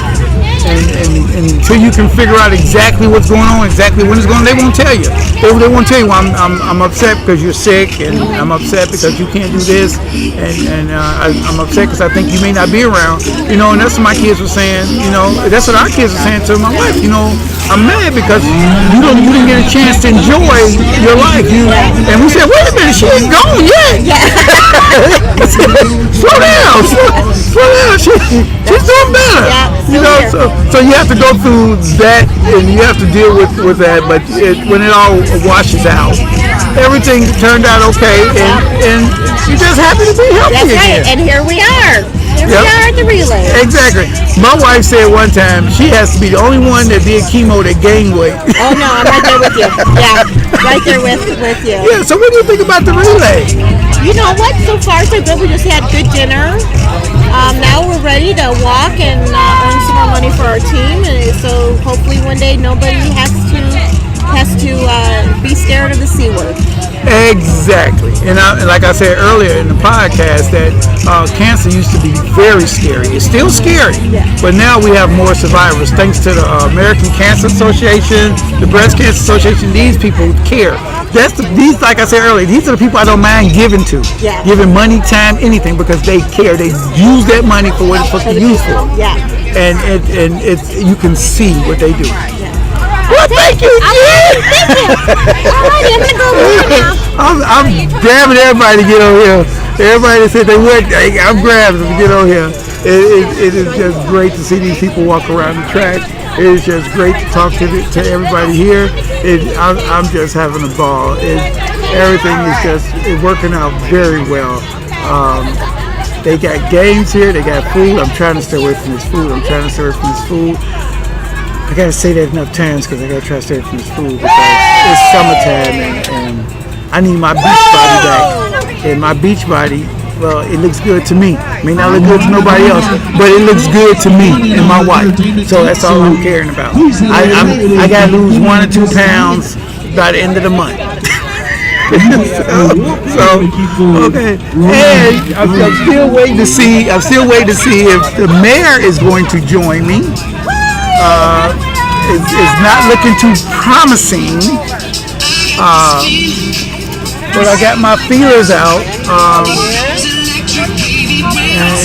And until you can figure out exactly what's going on, exactly when it's going on, they won't tell you. They won't tell you, well, I'm upset because you're sick, and I'm upset because you can't do this, and I'm upset because I think you may not be around. You know, and that's what my kids were saying. You know, that's what our kids were saying to my wife. You know, I'm mad because you didn't get a chance to enjoy your life. And we said, wait a minute, she ain't gone yet. Slow down. She's doing better. You know, so you have to go through that, and you have to deal with that. But when it all washes out, everything turned out okay, and you're just happy to be healthy again. That's right, and here we are. We are at the relay. Exactly. My wife said one time she has to be the only one that did chemo that gained weight. Oh no, I'm right there with you. Yeah, right there with you. Yeah. So what do you think about the relay? You know what? So far so good. We just had good dinner. Now we're ready to walk and earn some more money for our team, and so hopefully one day nobody has to be scared of the C word. Exactly. And like I said earlier in the podcast, that cancer used to be very scary. It's still scary, but now we have more survivors thanks to the American Cancer Association, the Breast Cancer Association. These people care. These, like I said earlier, these are the people I don't mind giving to. Yeah. Giving money, time, anything, because they care. They use that money for what it's supposed to be used for. Yeah. And you can see what they do. Well, thank you, Jen. Thank you. All right, I'm gonna go now. I'm grabbing everybody to get on here. Everybody that said they would, I'm grabbing them to get on here. It is just great to see these people walk around the track. It is just great to talk to everybody here. I'm just having a ball. Everything is just working out very well. They got games here. They got food. I'm trying to stay away from this food. I gotta say that enough times because I gotta try to stay away from this food because it's summertime and I need my beach body back. And my beach body, well, it looks good to me. May not look good to nobody else, but it looks good to me and my wife. So that's all I'm caring about. I gotta lose 1 or 2 pounds by the end of the month. Okay. And I'm still waiting to see. I'm still waiting to see if the mayor is going to join me. It's not looking too promising. But I got my feelers out.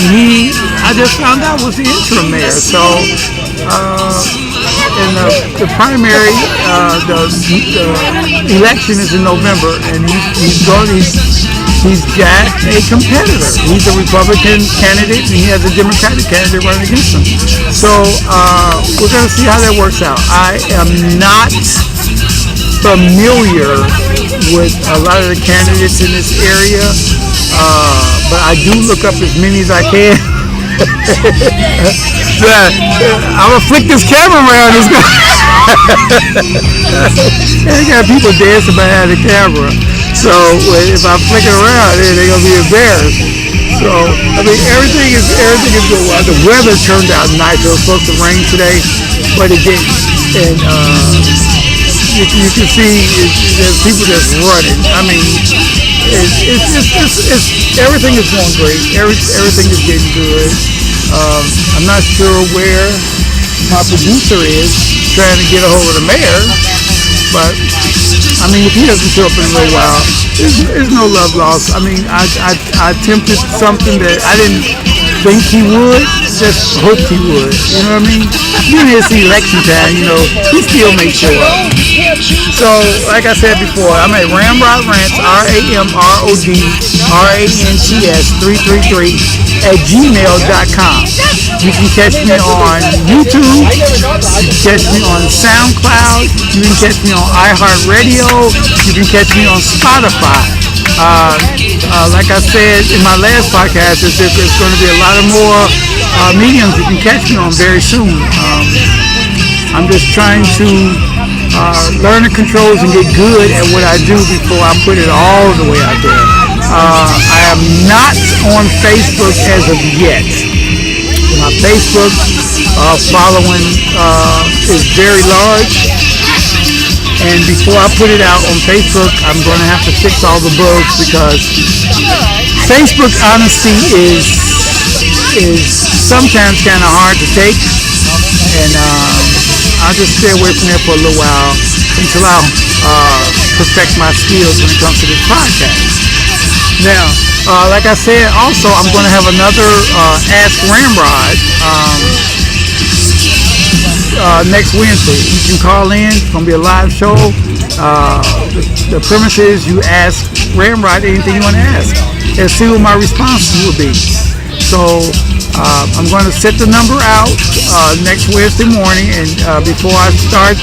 And I just found out was the interim mayor. So, in the primary, the election is in November, and he's got a competitor. He's a Republican candidate, and he has a Democratic candidate running against him. So, we're going to see how that works out. I am not familiar with a lot of the candidates in this area, but I do look up as many as I can. I'm gonna flick this camera around. They got people dancing behind the camera, so if I flick it around, they're gonna be embarrassed. So I mean, everything is good. Well, the weather turned out nice. It was supposed to rain today, but it didn't. And you can see there's people just running. I mean, it's everything is going great. Everything is getting good. I'm not sure where my producer is trying to get a hold of the mayor, but I mean, if he doesn't show up in a little while, there's no love lost. I mean, I attempted something that I didn't think he would, just hoped he would. You know what I mean? Usually it's election time, you know, he still may show up. So, like I said before, I'm at Ramrod Rants, RAMRODRANTS333 @gmail.com. You can catch me on YouTube, you can catch me on SoundCloud, you can catch me on iHeartRadio, you can catch me on Spotify. Like I said in my last podcast, there's going to be a lot of more mediums you can catch me on very soon. I'm just trying to learn the controls and get good at what I do before I put it all the way out there. I am not on Facebook as of yet. My Facebook following is very large. And before I put it out on Facebook, I'm going to have to fix all the bugs because Facebook honesty is sometimes kind of hard to take. And I'll just stay away from there for a little while until I perfect my skills when it comes to this podcast. Now, like I said, also I'm going to have another Ask Ramrod next Wednesday. You can call in. It's going to be a live show. The premise is you ask Ramrod anything you want to ask and see what my responses will be. So I'm going to set the number out next Wednesday morning, and before I start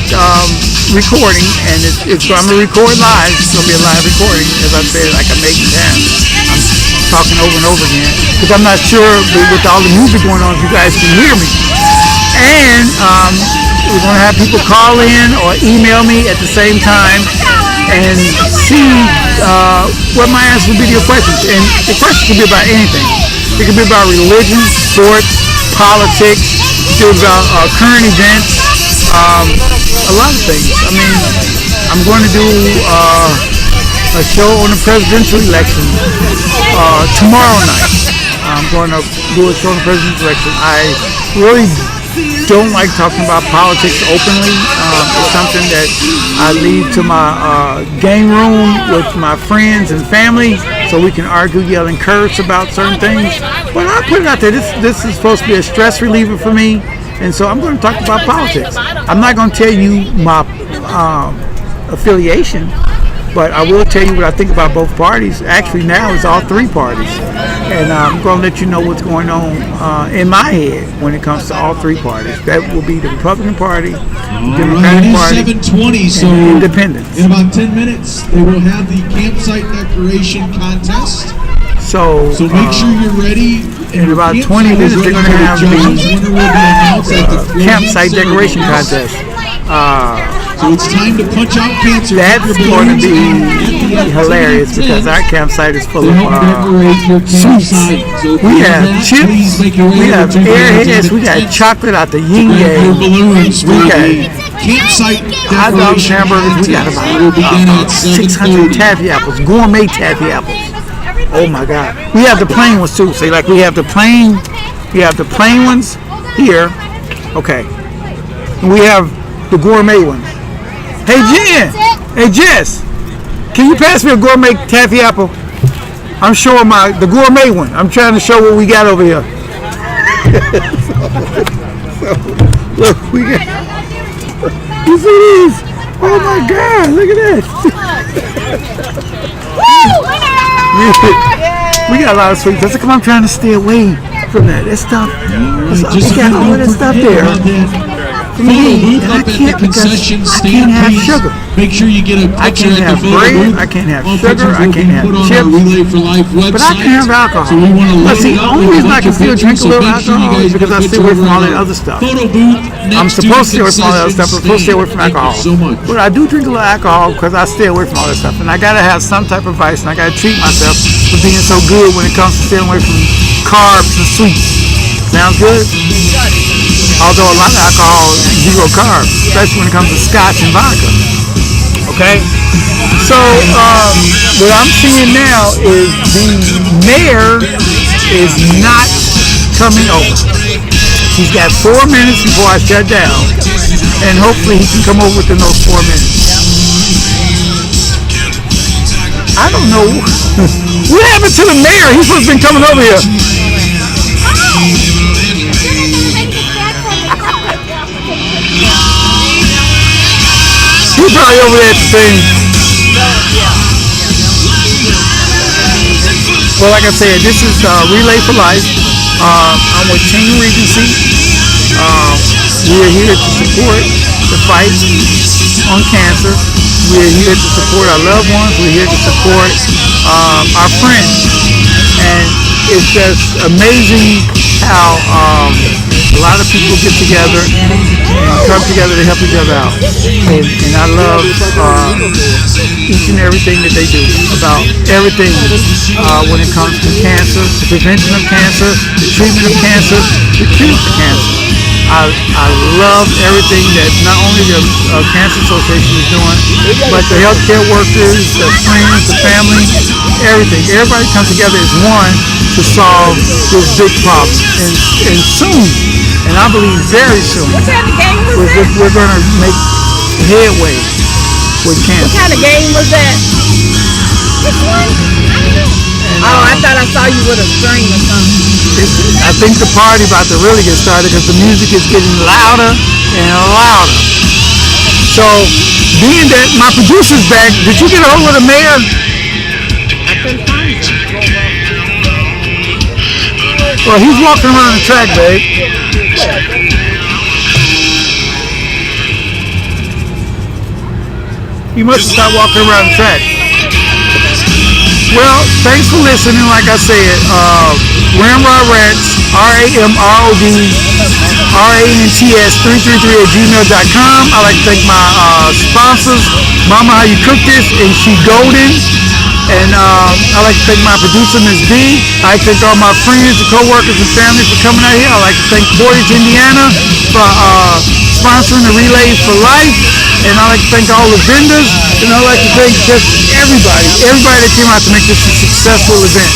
recording, and I'm going to record live. It's going to be a live recording, as I said, like I'm making time. I'm talking over and over again because I'm not sure with all the music going on if you guys can hear me. And we're going to have people call in or email me at the same time and see what my answer will be to your questions. And the questions can be about anything. It can be about religion, sports, politics, it can be about current events, a lot of things. I mean, I'm going to do a show on the presidential election tomorrow night. I'm going to do a show on the presidential election. I really don't like talking about politics openly. It's something that I leave to my game room with my friends and family so we can argue, yell, and curse about certain things. But I put it out there. This is supposed to be a stress reliever for me, and so I'm going to talk about politics. I'm not going to tell you my affiliation, but I will tell you what I think about both parties. Actually, now it's all three parties. And I'm going to let you know what's going on in my head when it comes to all three parties. That will be the Republican Party, the Democratic Party, and the Independents. In about 10 minutes, they will have the campsite decoration contest. So make sure you're ready. In about 20 minutes, they're going to have the campsite decoration contest. So it's time to punch out cancer. That's going to be hilarious because our campsite is full of sweets. We have chips, we have airheads, we got chocolate out the yin yang, we got hot dogs, hamburgers, we got about 600 taffy apples, gourmet taffy apples. Oh my God. We have the plain ones too. See, like we have the plain ones here. Okay. And we have the gourmet ones. Hey Jen! Hey Jess! Can you pass me a gourmet taffy apple? I'm showing the gourmet one. I'm trying to show what we got over here. So, look, we got. You see these? Oh my God! Look at that! We got a lot of sweets. That's come. I'm trying to stay away from that. That stuff. We got all of that stuff there. Me, and I can't because I can't have sugar. Make sure you get a I can't have bread, I can't have sugar, I can't have chips, but I can have alcohol. But see, the only reason I can still drink a little alcohol is because I stay away from all that other stuff. I'm supposed to stay away from all that other stuff, I'm supposed to stay away from alcohol. But I do drink a little alcohol because I stay away from all that stuff. And I gotta have some type of vice, and I gotta treat myself for being so good when it comes to staying away from carbs and sweets. Sounds good? Although a lot of alcohol is zero carbs, especially when it comes to scotch and vodka. Okay? So, what I'm seeing now is the mayor is not coming over. He's got 4 minutes before I shut down, and hopefully he can come over within those 4 minutes. I don't know. What happened to the mayor? He's supposed to be coming over here. He's probably over there at the thing. Well, like I said, this is Relay for Life. I'm with Team Regency. We are here to support the fight on cancer. We are here to support our loved ones. We're here to support our friends. And it's just amazing how a lot of people get together and come together to help each other out. And I love each and everything that they do about everything when it comes to cancer, the prevention of cancer, the treatment of cancer, the cure for cancer. I love everything that not only the Cancer Association is doing, but the healthcare workers, the friends, the family, everything. Everybody comes together as one to solve this big problem. And soon, and I believe very soon, we're going to make headway with cancer. What kind of game was that? This one? Oh, I thought I saw you with a string or something. I think the party about to really get started because the music is getting louder and louder. So, being that my producer's back, did you get a hold of the mayor? I couldn't find him. Well, he's walking around the track, babe. He must have stopped walking around the track. Well, thanks for listening. Like I said, Ramrod Rants, RAMROD RANTS 333@gmail.com. I'd like to thank my sponsors, Mama How You Cook This and She Golden. And I'd like to thank my producer, Ms. B. I'd like to thank all my friends and co-workers and family for coming out here. I'd like to thank Portage, Indiana for sponsoring the Relays for Life. And I'd like to thank all the vendors. And I'd like to thank just everybody that came out to make this a successful event.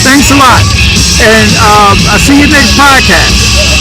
Thanks a lot. And I'll see you next podcast.